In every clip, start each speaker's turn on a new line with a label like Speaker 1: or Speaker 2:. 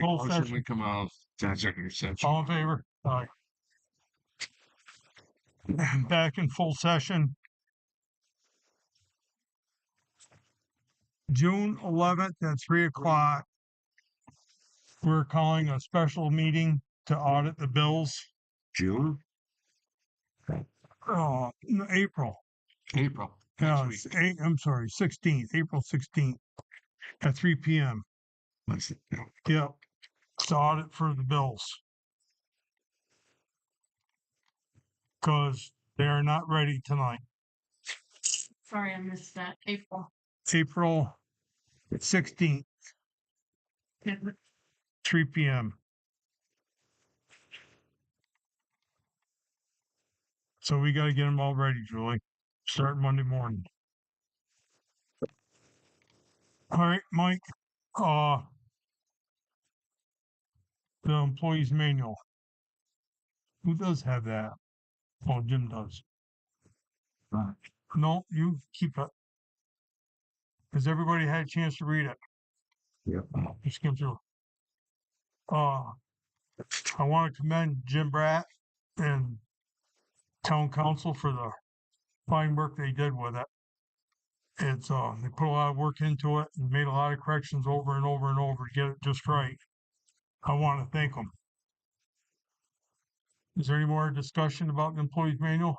Speaker 1: Full
Speaker 2: Motion
Speaker 1: session.
Speaker 2: we come out of executive session.
Speaker 1: All in favor? Aye. Back in full session. June 11th at 3:00. We're calling a special meeting to audit the bills.
Speaker 2: June?
Speaker 1: No, April.
Speaker 2: April.
Speaker 1: Yeah,
Speaker 2: Next
Speaker 1: it's
Speaker 2: week.
Speaker 1: I'm sorry, 16th, April 16th at 3 p.m.
Speaker 2: Let's see.
Speaker 1: Yep. To audit for the bills. Because they are not ready tonight.
Speaker 3: Sorry, I missed that. April.
Speaker 1: April 16th, 3 p.m. So we got to get them all ready, Julie. Start Monday morning. All right, Mike. The employees manual. Who does have that? Oh, Jim does.
Speaker 2: Right.
Speaker 1: No, you keep it. Has everybody had a chance to read it?
Speaker 2: Yep.
Speaker 1: Just skim through. I want to commend Jim Bratt and town council for the fine work they did with it. It's they put a lot of work into it and made a lot of corrections over and over and over to get it just right. I want to thank them. Is there any more discussion about the employees manual?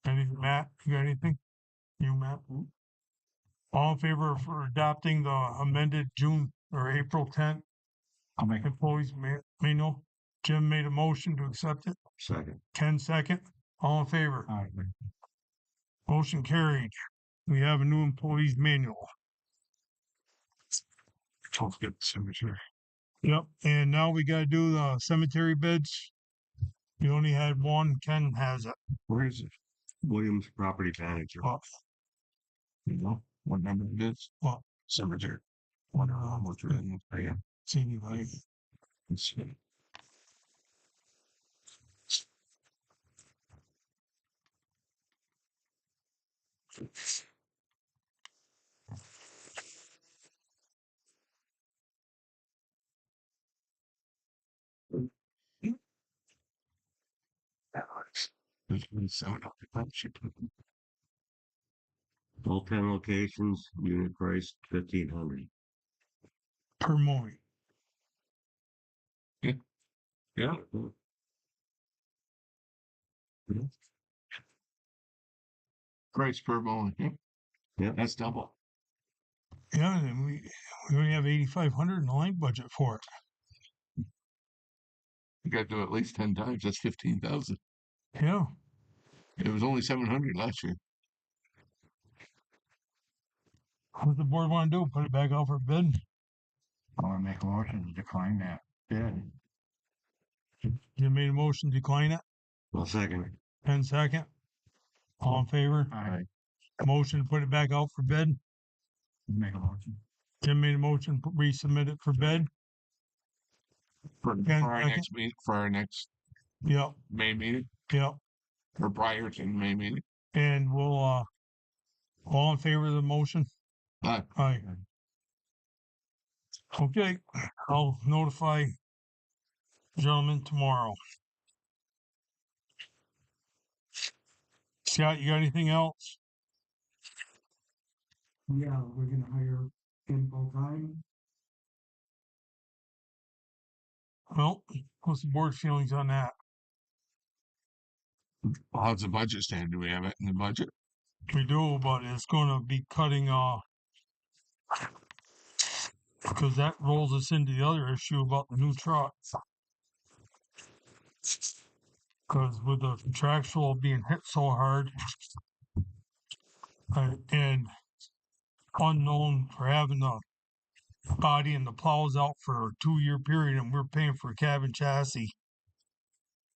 Speaker 1: Anything, Matt? You got anything? You, Matt? All in favor for adopting the amended June or April 10th
Speaker 2: I'll make
Speaker 1: employees manual? Jim made a motion to accept it.
Speaker 2: second.
Speaker 1: Ken second. All in favor?
Speaker 2: All right.
Speaker 1: Motion carried. We have a new employees manual.
Speaker 2: Let's get the cemetery.
Speaker 1: Yep. And now we got to do the cemetery bids. You only had one. Ken has it.
Speaker 2: Where is it? Williams Property Manager.
Speaker 1: Well,
Speaker 2: You know what number it is?
Speaker 1: What?
Speaker 2: Cemetery. Wonder how much it is. Yeah.
Speaker 1: see, like,
Speaker 2: Let's see. There's been 7 occupancy. All 10 locations, unit price 1,500.
Speaker 1: per mowing.
Speaker 2: Yeah. Yeah. Price per mowing. Yeah. Yeah, that's double.
Speaker 1: Yeah, and we only have 8,500 in the line budget for it.
Speaker 2: You got to do it at least 10 times. That's 15,000.
Speaker 1: Yeah.
Speaker 2: It was only 700 last year.
Speaker 1: What does the board want to do? Put it back out for bid?
Speaker 4: I want to make a motion to decline that bid.
Speaker 1: You made a motion to decline it?
Speaker 2: Well, second.
Speaker 1: Ken second. All in favor?
Speaker 4: Aye.
Speaker 1: Motion to put it back out for bid.
Speaker 4: Make a motion.
Speaker 1: Tim made a motion, resubmit it for bid.
Speaker 2: For
Speaker 1: Ken
Speaker 2: our
Speaker 1: second.
Speaker 2: next meeting, for our next
Speaker 1: Yep,
Speaker 2: May meeting,
Speaker 1: yep.
Speaker 2: or prior to the May meeting.
Speaker 1: And we'll, all in favor of the motion?
Speaker 2: Aye.
Speaker 1: Aye. Okay, I'll notify gentlemen tomorrow. Scott, you got anything else?
Speaker 4: Yeah, we're gonna hire him full time.
Speaker 1: Well, what's the board feelings on that?
Speaker 2: How's the budget stand? Do we have it in the budget?
Speaker 1: We do, but it's gonna be cutting, because that rolls us into the other issue about the new truck. Because with the contractual being hit so hard, and unknown for having the body and the plows out for a 2-year period, and we're paying for a cabin chassis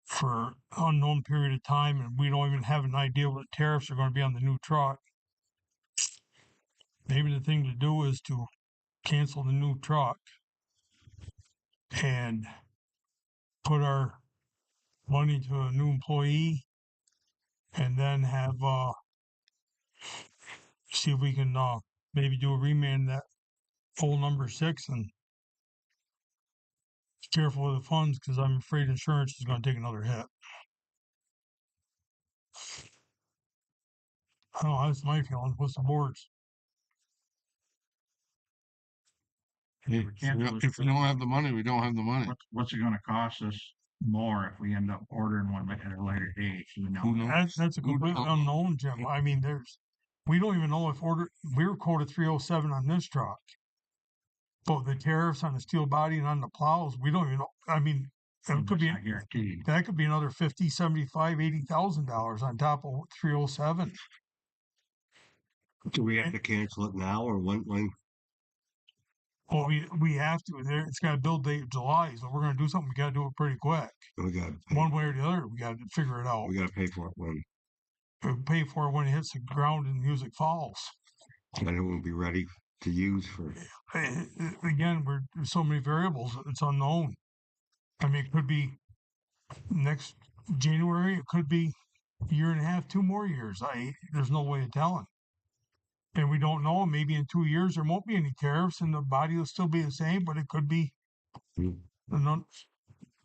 Speaker 1: for unknown period of time, and we don't even have an idea what the tariffs are going to be on the new truck. Maybe the thing to do is to cancel the new truck and put our money to a new employee, and then have see if we can maybe do a remand that pull number 6 and be careful with the funds because I'm afraid insurance is going to take another hit. I don't know, that's my feeling. What's the board's?
Speaker 2: Hey,
Speaker 4: We can't do
Speaker 2: if we don't have the money, we don't have the money.
Speaker 4: What's it gonna cost us more if we end up ordering one at a later date? You know,
Speaker 2: Who knows?
Speaker 1: That's a
Speaker 2: Who
Speaker 1: complete
Speaker 2: knows?
Speaker 1: unknown, Jim. I mean, we don't even know if we were quoted 307 on this truck. But the tariffs on the steel body and on the plows, we don't even know. I mean, it could be,
Speaker 4: I guarantee.
Speaker 1: that could be another 50, 75, $80,000 on top of 307.
Speaker 5: Do we have to cancel it now or when?
Speaker 1: Well, we have to. It's got a build date of July, so we're going to do something. We got to do it pretty quick.
Speaker 5: We got
Speaker 1: One way or the other, we got to figure it out.
Speaker 5: we got to pay for it when,
Speaker 1: We'll pay for it when it hits the ground and music falls.
Speaker 5: and it won't be ready to use for.
Speaker 1: Again, there's so many variables. It's unknown. I mean, it could be next January. It could be a year and a half, 2 more years. There's no way of telling. And we don't know. Maybe in 2 years there won't be any tariffs, and the body will still be the same. But it could be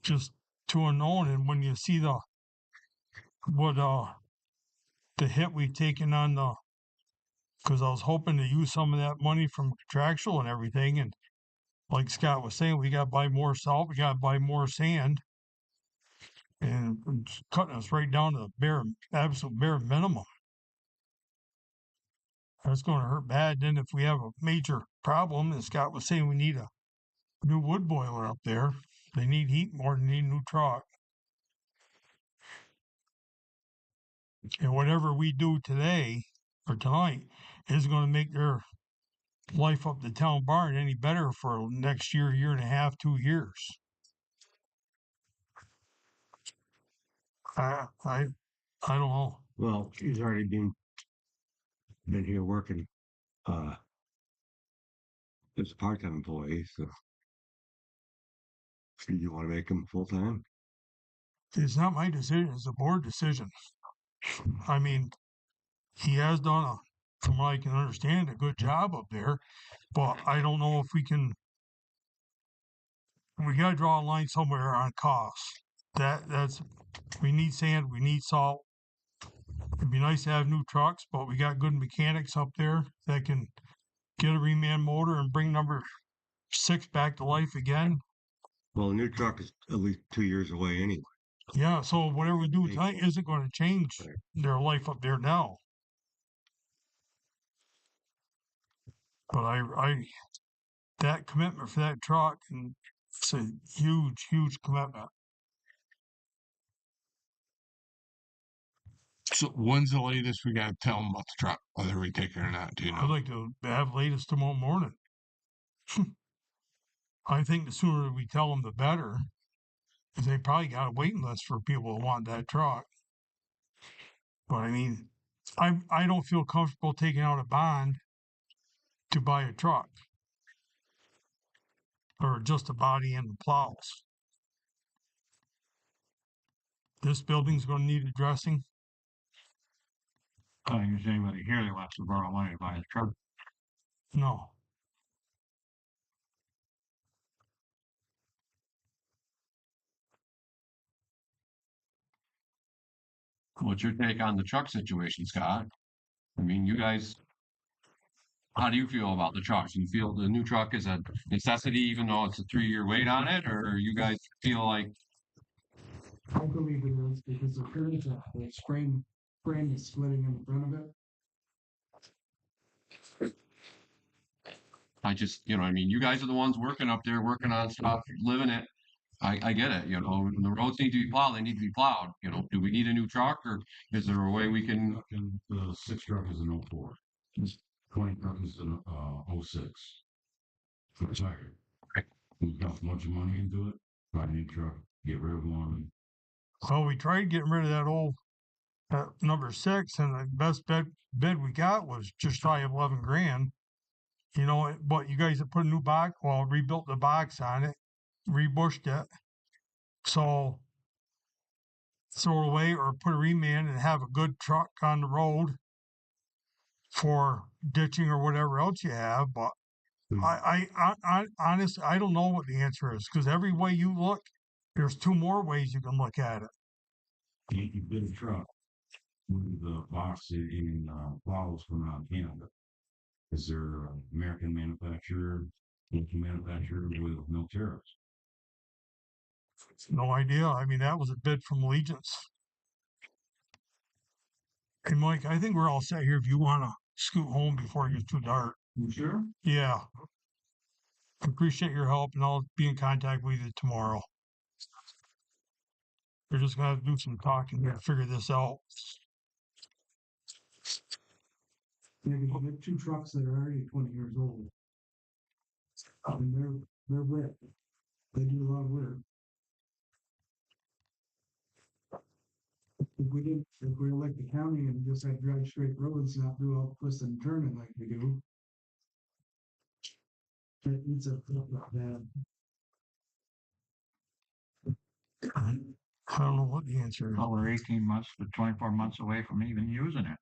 Speaker 1: just too unknown. And when you see the hit we've taken on because I was hoping to use some of that money from contractual and everything, and like Scott was saying, we got to buy more salt, we got to buy more sand, and it's cutting us right down to the absolute bare minimum. That's going to hurt bad. Then if we have a major problem, as Scott was saying, we need a new wood boiler up there. They need heat more than they need a new truck. And whatever we do today or tonight is going to make their life up the town barn any better for next year, year and a half, 2 years. I don't know.
Speaker 5: Well, he's already been here working as a part-time employee, so you want to make him full-time?
Speaker 1: It's not my decision, it's a board decision. I mean, he has done from what I can understand, a good job up there, but I don't know if we gotta draw a line somewhere on costs. We need sand, we need salt. It'd be nice to have new trucks, but we got good mechanics up there that can get a reman motor and bring number 6 back to life again.
Speaker 5: Well, a new truck is at least 2 years away anyway.
Speaker 1: Yeah, so whatever we do tonight isn't going to change
Speaker 5: Right.
Speaker 1: their life up there now. But that commitment for that truck, and it's a huge, huge commitment.
Speaker 2: So when's the latest we gotta tell them about the truck, whether we take it or not? Do you
Speaker 1: I'd
Speaker 2: know?
Speaker 1: like to have latest tomorrow morning. I think the sooner we tell them, the better. Because they probably got a waiting list for people who want that truck. But I mean, I don't feel comfortable taking out a bond to buy a truck. Or just the body and the plows. This building's going to need addressing.
Speaker 4: I don't think there's anybody here that wants to borrow money to buy a truck.
Speaker 1: No.
Speaker 6: What's your take on the truck situation, Scott? I mean, you guys, how do you feel about the trucks? You feel the new truck is a necessity, even though it's a 3-year wait on it, or you guys feel like
Speaker 7: I believe it is because the curve, the frame is splitting in front of it.
Speaker 6: I mean, you guys are the ones working up there, working on stuff, living it. I get it, when the roads need to be plowed, they need to be plowed. Do we need a new truck, or is there a way we can?
Speaker 8: And the 6 truck is an 04. This 20 truck is an 06. Retired.
Speaker 6: Right.
Speaker 8: We've got a bunch of money into it. Buy a new truck, get rid of one.
Speaker 1: Well, we tried getting rid of that old number 6, and the best bid we got was just shy of 11 grand. But you guys have put a new box, rebuilt the box on it, rebushed it. So throw it away or put a reman and have a good truck on the road for ditching or whatever else you have. But Honestly, I don't know what the answer is because every way you look, there's two more ways you can look at it.
Speaker 8: Can't you bid a truck with the box in plows from out of Canada? Is there an American manufacturer, local manufacturer with no tariffs?
Speaker 1: No idea. I mean, that was a bid from Allegiance. Hey, Mike, I think we're all set here if you want to scoot home before it gets too dark.
Speaker 8: You sure?
Speaker 1: Yeah. Appreciate your help and I'll be in contact with you tomorrow. We're just gonna have to do some talking to figure this out.
Speaker 7: Maybe you get two trucks that are already 20 years old. And they're wet. They do a lot of work. If we elect the county and just have drive straight roads, not do all twisting and turning like we do. It's a bad.
Speaker 1: I don't know what the answer is.
Speaker 4: Well, we're 18 months to 24 months away from even using it.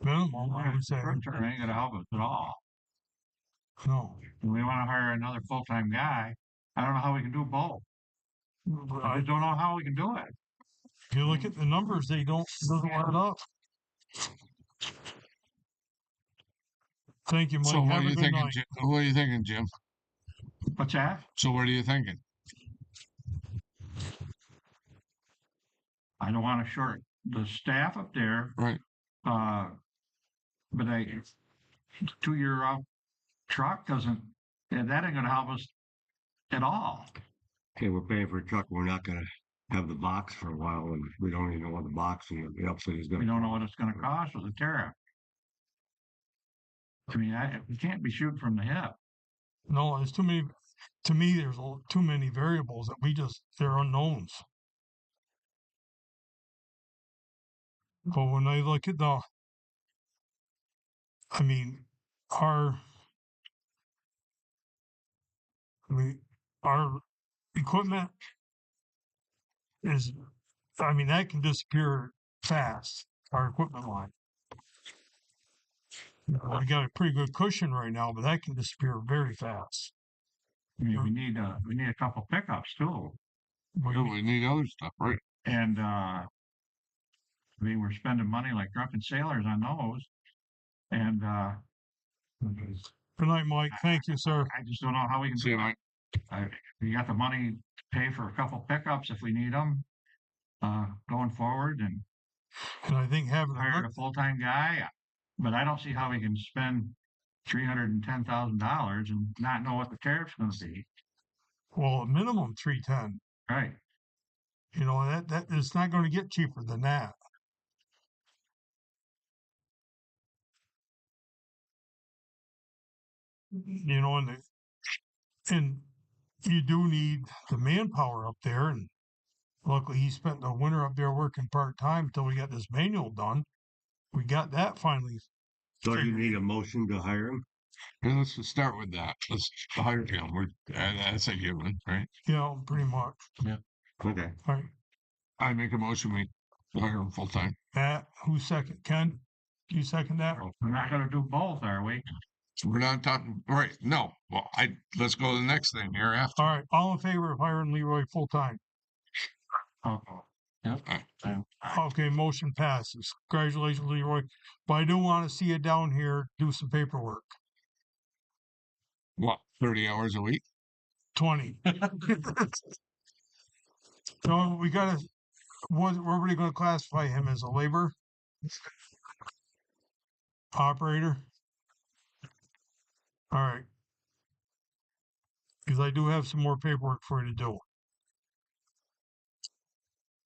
Speaker 1: Minimum, I would say.
Speaker 4: Short term ain't gonna help us at all.
Speaker 1: No.
Speaker 4: If we wanna hire another full-time guy, I don't know how we can do both. I just don't know how we can do it.
Speaker 1: If you look at the numbers, doesn't add up. Thank you, Mike.
Speaker 2: So what
Speaker 1: Have
Speaker 2: are
Speaker 1: a
Speaker 2: you
Speaker 1: good
Speaker 2: thinking,
Speaker 1: night.
Speaker 2: Jim? What are you thinking, Jim?
Speaker 4: What's that?
Speaker 2: So what are you thinking?
Speaker 4: I don't wanna short the staff up there,
Speaker 2: Right.
Speaker 4: but a 2-year off truck doesn't, and that ain't gonna help us at all.
Speaker 5: Okay, we're paying for a truck, we're not gonna have the box for a while, and we don't even know what the box and the upside is gonna.
Speaker 4: We don't know what it's gonna cost with the tariff. I mean, we can't be shooting from the hip.
Speaker 1: No, there's too many. To me, there's too many variables that they're unknowns. But when I look at I mean, our equipment is, I mean, that can disappear fast. Our equipment line. We got a pretty good cushion right now, but that can disappear very fast.
Speaker 4: I mean, we need a couple pickups too.
Speaker 2: We need other stuff, right?
Speaker 4: And I mean, we're spending money like drunken sailors on those. And
Speaker 1: Good night, Mike. Thank you, sir.
Speaker 4: I just don't know how we can
Speaker 2: See
Speaker 4: do
Speaker 2: you,
Speaker 4: it.
Speaker 2: Mike.
Speaker 4: We got the money to pay for a couple pickups if we need them going forward, and
Speaker 1: And I think having
Speaker 4: hire a full-time guy. But I don't see how we can spend $310,000 and not know what the tariff's going to be.
Speaker 1: well, a minimum 310.
Speaker 4: Right.
Speaker 1: You know, that it's not going to get cheaper than that. You know, and you do need the manpower up there. And luckily, he spent the winter up there working part time until we got this manual done. We got that finally.
Speaker 5: So you need a motion to hire him?
Speaker 2: Yeah, let's just start with that. Let's hire him. That's a given, right?
Speaker 1: Yeah, pretty much.
Speaker 5: Okay.
Speaker 1: All right.
Speaker 2: I make a motion, we hire him full time.
Speaker 1: Matt, who's second? Ken, do you second that?
Speaker 4: We're not going to do both, are we?
Speaker 2: We're not talking, right? No. Well, let's go to the next thing here after.
Speaker 1: All right. All in favor of hiring Leroy full time? Okay, motion passes. Congratulations, Leroy. But I do want to see you down here do some paperwork.
Speaker 2: What, 30 hours a week?
Speaker 1: 20. So we gotta, what are we gonna classify him as, a labor operator? All right. Because I do have some more paperwork for you to do.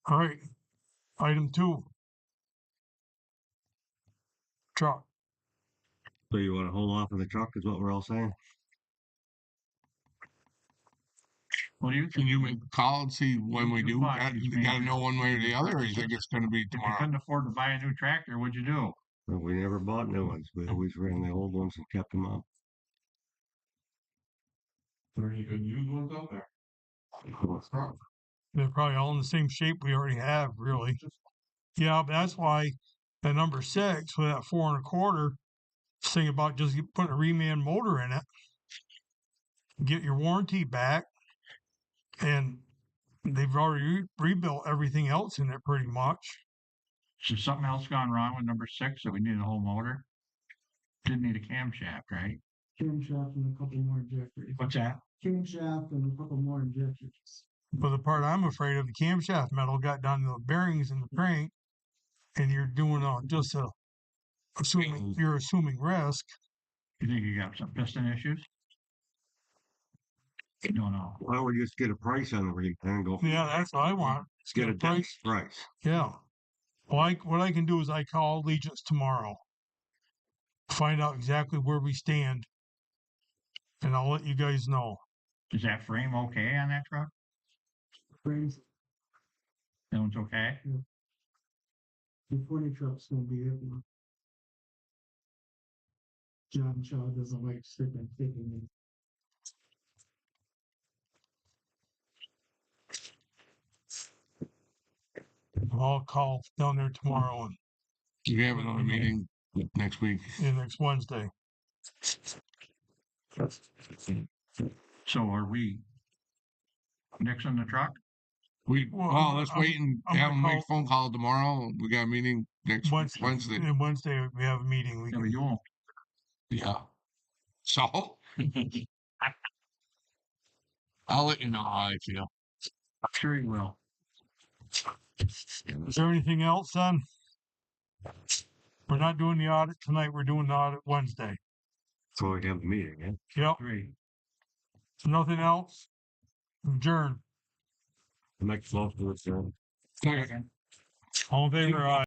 Speaker 1: All right. Item 2. Truck.
Speaker 5: So you wanna hold off on the truck is what we're all saying?
Speaker 4: What do you
Speaker 2: Can
Speaker 4: think?
Speaker 2: you make a call and see when we do? You gotta know one way or the other, or you think it's gonna be
Speaker 4: If you
Speaker 2: tomorrow?
Speaker 4: couldn't afford to buy a new tractor, what'd you do?
Speaker 5: Well, we never bought new ones, we always ran the old ones and kept them up.
Speaker 8: There any good used ones out there?
Speaker 1: They're probably all in the same shape we already have, really. Yeah, but that's why the number 6 with that 4 1/4 Thing about just putting a reman motor in it, get your warranty back, and they've already rebuilt everything else in it pretty much.
Speaker 4: So something else gone wrong with number 6 that we needed a whole motor? Didn't need a camshaft, right?
Speaker 7: Camshaft and a couple more injectors.
Speaker 4: What's that?
Speaker 7: Camshaft and a couple more injectors.
Speaker 1: But the part I'm afraid of, the camshaft metal got down to the bearings in the crank, and you're doing you're assuming risk.
Speaker 4: You think you got some piston issues? No.
Speaker 5: Why don't we just get a price on the repair and go?
Speaker 1: Yeah, that's what I want.
Speaker 5: Let's get a
Speaker 1: price.
Speaker 5: Price.
Speaker 1: Yeah. Well, what I can do is I call Allegiance tomorrow, find out exactly where we stand, and I'll let you guys know.
Speaker 4: Is that frame okay on that truck?
Speaker 7: Frames,
Speaker 4: That one's okay?
Speaker 7: the 20 truck's gonna be it. John Shaw doesn't like sticking in.
Speaker 1: I'll call down there tomorrow
Speaker 2: You have another meeting next week.
Speaker 1: and next Wednesday.
Speaker 4: So are we nixing the truck?
Speaker 2: Well, let's wait and
Speaker 1: I'm
Speaker 2: have
Speaker 1: gonna
Speaker 2: them make a phone call tomorrow. We got a meeting next Wednesday.
Speaker 1: And Wednesday we have a meeting. We
Speaker 4: Yeah, but
Speaker 1: can,
Speaker 4: you won't.
Speaker 2: Yeah. So I'll let you know how I feel.
Speaker 4: I'm sure you will.
Speaker 1: is there anything else, son? We're not doing the audit tonight. We're doing the audit Wednesday.
Speaker 5: So we have the meeting, yeah?
Speaker 1: Yep.
Speaker 4: Great.
Speaker 1: Nothing else. Adjourn.
Speaker 5: Next month,
Speaker 2: Second.
Speaker 4: Second.
Speaker 1: All in favor, aye.